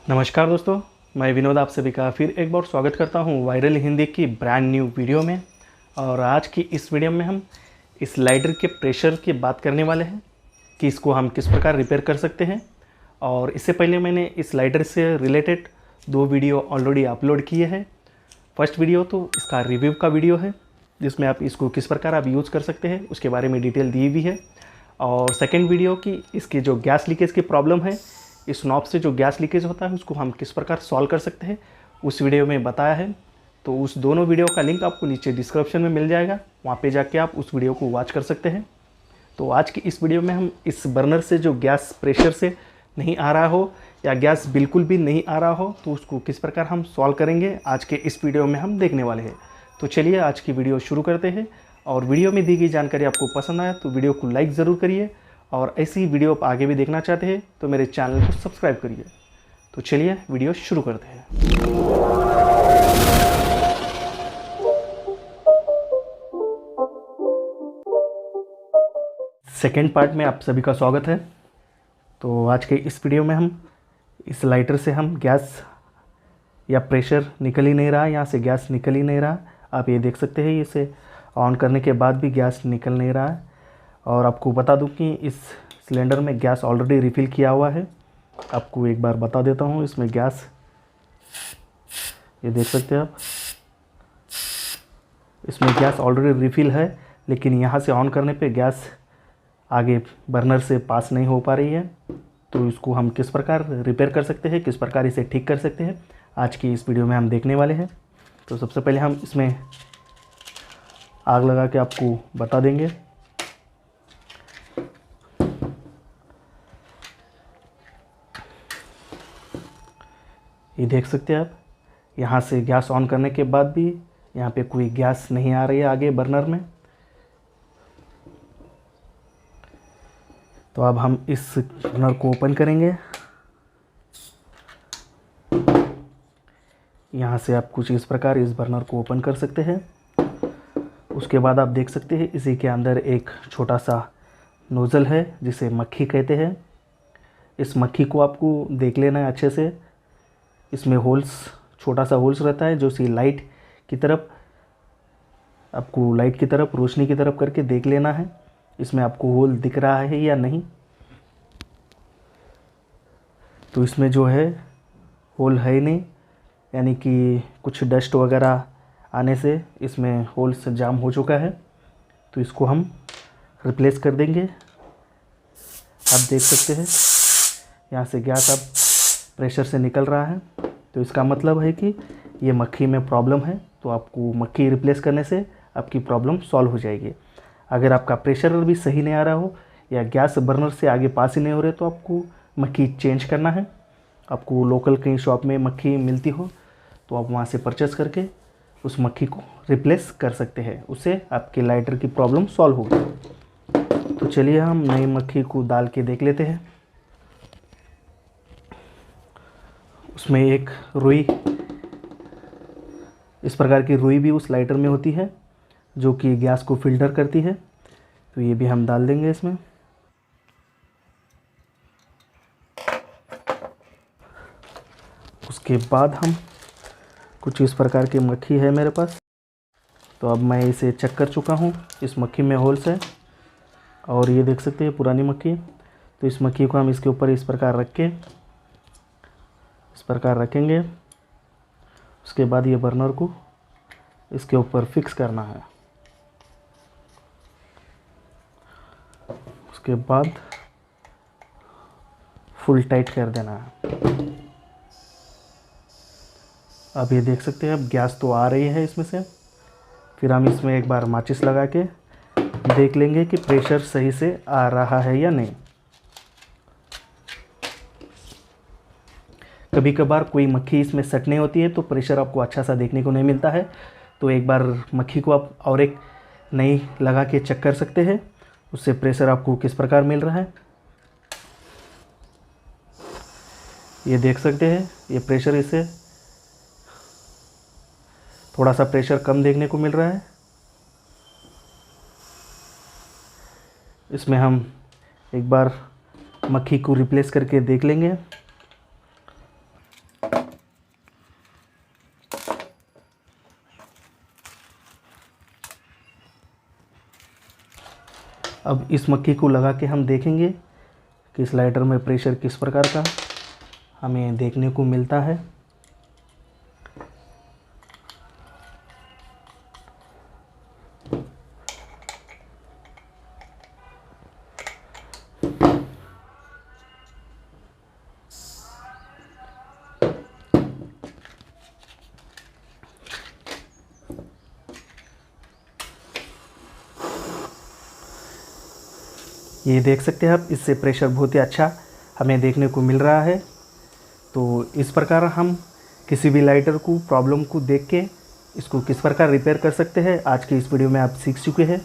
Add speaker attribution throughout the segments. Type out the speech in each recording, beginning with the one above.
Speaker 1: नमस्कार दोस्तों, मैं विनोद आप सभी का फिर एक बार स्वागत करता हूं वायरल हिंदी की ब्रांड न्यू वीडियो में। और आज की इस वीडियो में हम इस लाइटर के प्रेशर की बात करने वाले हैं कि इसको हम किस प्रकार रिपेयर कर सकते हैं। और इससे पहले मैंने इस लाइटर से रिलेटेड 2 वीडियो ऑलरेडी अपलोड किए हैं। फर्स्ट वीडियो तो इसका रिव्यू का वीडियो है जिसमें आप इसको किस प्रकार आप यूज़ कर सकते हैं उसके बारे में डिटेल दी हुई है। और सेकेंड वीडियो की इसकी जो गैस लीकेज की प्रॉब्लम है, इस नॉब से जो गैस लीकेज होता है उसको हम किस प्रकार सॉल्व कर सकते हैं उस वीडियो में बताया है। तो उस दोनों वीडियो का लिंक आपको नीचे डिस्क्रिप्शन में मिल जाएगा, वहाँ पे जाके आप उस वीडियो को वॉच कर सकते हैं। तो आज की इस वीडियो में हम इस बर्नर से जो गैस प्रेशर से नहीं आ रहा हो या गैस बिल्कुल भी नहीं आ रहा हो तो उसको किस प्रकार हम सॉल्व करेंगे आज के इस वीडियो में हम देखने वाले हैं। तो चलिए आज की वीडियो शुरू करते हैं। और वीडियो में दी गई जानकारी आपको पसंद आया तो वीडियो को लाइक ज़रूर करिए, और ऐसी वीडियो आप आगे भी देखना चाहते हैं तो मेरे चैनल को सब्सक्राइब करिए। तो चलिए वीडियो शुरू करते हैं। सेकेंड पार्ट में आप सभी का स्वागत है। तो आज के इस वीडियो में हम इस लाइटर से हम गैस या प्रेशर निकल ही नहीं रहा, यहाँ से गैस निकल ही नहीं रहा। आप ये देख सकते हैं, इसे ऑन करने के बाद भी गैस निकल नहीं रहा है। और आपको बता दूं कि इस सिलेंडर में गैस ऑलरेडी रिफ़िल किया हुआ है। आपको एक बार बता देता हूं, इसमें गैस ये देख सकते हैं आप, इसमें गैस ऑलरेडी रिफ़िल है, लेकिन यहाँ से ऑन करने पे गैस आगे बर्नर से पास नहीं हो पा रही है। तो इसको हम किस प्रकार रिपेयर कर सकते हैं, किस प्रकार इसे ठीक कर सकते हैं, आज की इस वीडियो में हम देखने वाले हैं। तो सबसे पहले हम इसमें आग लगा के आपको बता देंगे। ये देख सकते हैं आप, यहाँ से गैस ऑन करने के बाद भी यहाँ पे कोई गैस नहीं आ रही है आगे बर्नर में। तो अब हम इस बर्नर को ओपन करेंगे। यहाँ से आप कुछ इस प्रकार इस बर्नर को ओपन कर सकते हैं। उसके बाद आप देख सकते हैं इसी के अंदर एक छोटा सा नोज़ल है जिसे मक्खी कहते हैं। इस मक्खी को आपको देख लेना है अच्छे से। इसमें होल्स, छोटा सा होल्स रहता है जो सी लाइट की तरफ, आपको लाइट की तरफ, रोशनी की तरफ करके देख लेना है इसमें आपको होल दिख रहा है या नहीं। तो इसमें जो है होल है ही नहीं, यानी कि कुछ डस्ट वगैरह आने से इसमें होल्स जाम हो चुका है। तो इसको हम रिप्लेस कर देंगे। आप देख सकते हैं यहाँ से गैस अब प्रेशर से निकल रहा है। तो इसका मतलब है कि ये मक्खी में प्रॉब्लम है। तो आपको मक्खी रिप्लेस करने से आपकी प्रॉब्लम सॉल्व हो जाएगी। अगर आपका प्रेशर भी सही नहीं आ रहा हो या गैस बर्नर से आगे पास ही नहीं हो रहे तो आपको मक्खी चेंज करना है। आपको लोकल कहीं शॉप में मक्खी मिलती हो तो आप वहाँ से परचेस करके उस मक्खी को रिप्लेस कर सकते हैं, उससे आपके लाइटर की प्रॉब्लम सॉल्व होगी। तो चलिए हम नई मक्खी को डाल के देख लेते हैं। उसमें एक रुई, इस प्रकार की रुई भी उस लाइटर में होती है जो कि गैस को फिल्टर करती है। तो ये भी हम डाल देंगे इसमें। उसके बाद हम कुछ इस प्रकार की मक्खी है मेरे पास। तो अब मैं इसे चेक कर चुका हूँ, इस मक्खी में होल्स है और ये देख सकते हैं पुरानी मक्खी। तो इस मक्खी को हम इसके ऊपर इस प्रकार रख के इस प्रकार रखेंगे। उसके बाद ये बर्नर को इसके ऊपर फिक्स करना है। उसके बाद फुल टाइट कर देना है। अब ये देख सकते हैं, अब गैस तो आ रही है इसमें से। फिर हम इसमें एक बार माचिस लगा के देख लेंगे कि प्रेशर सही से आ रहा है या नहीं। कभी कभार कोई मक्खी इसमें सटने होती है तो प्रेशर आपको अच्छा सा देखने को नहीं मिलता है। तो एक बार मक्खी को आप और एक नई लगा के चेक कर सकते हैं, उससे प्रेशर आपको किस प्रकार मिल रहा है। ये देख सकते हैं, ये प्रेशर इससे थोड़ा सा प्रेशर कम देखने को मिल रहा है। इसमें हम एक बार मक्खी को रिप्लेस करके देख लेंगे। अब इस मक्खी को लगा के हम देखेंगे कि इस लाइटर में प्रेशर किस प्रकार का हमें देखने को मिलता है। ये देख सकते हैं आप, इससे प्रेशर बहुत ही अच्छा हमें देखने को मिल रहा है। तो इस प्रकार हम किसी भी लाइटर को प्रॉब्लम को देख के इसको किस प्रकार रिपेयर कर सकते हैं, आज की इस वीडियो में आप सीख चुके हैं।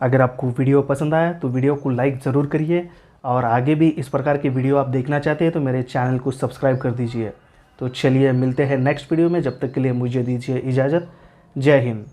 Speaker 1: अगर आपको वीडियो पसंद आया तो वीडियो को लाइक ज़रूर करिए, और आगे भी इस प्रकार की वीडियो आप देखना चाहते हैं तो मेरे चैनल को सब्सक्राइब कर दीजिए। तो चलिए मिलते हैं नेक्स्ट वीडियो में, जब तक के लिए मुझे दीजिए इजाज़त। जय हिंद।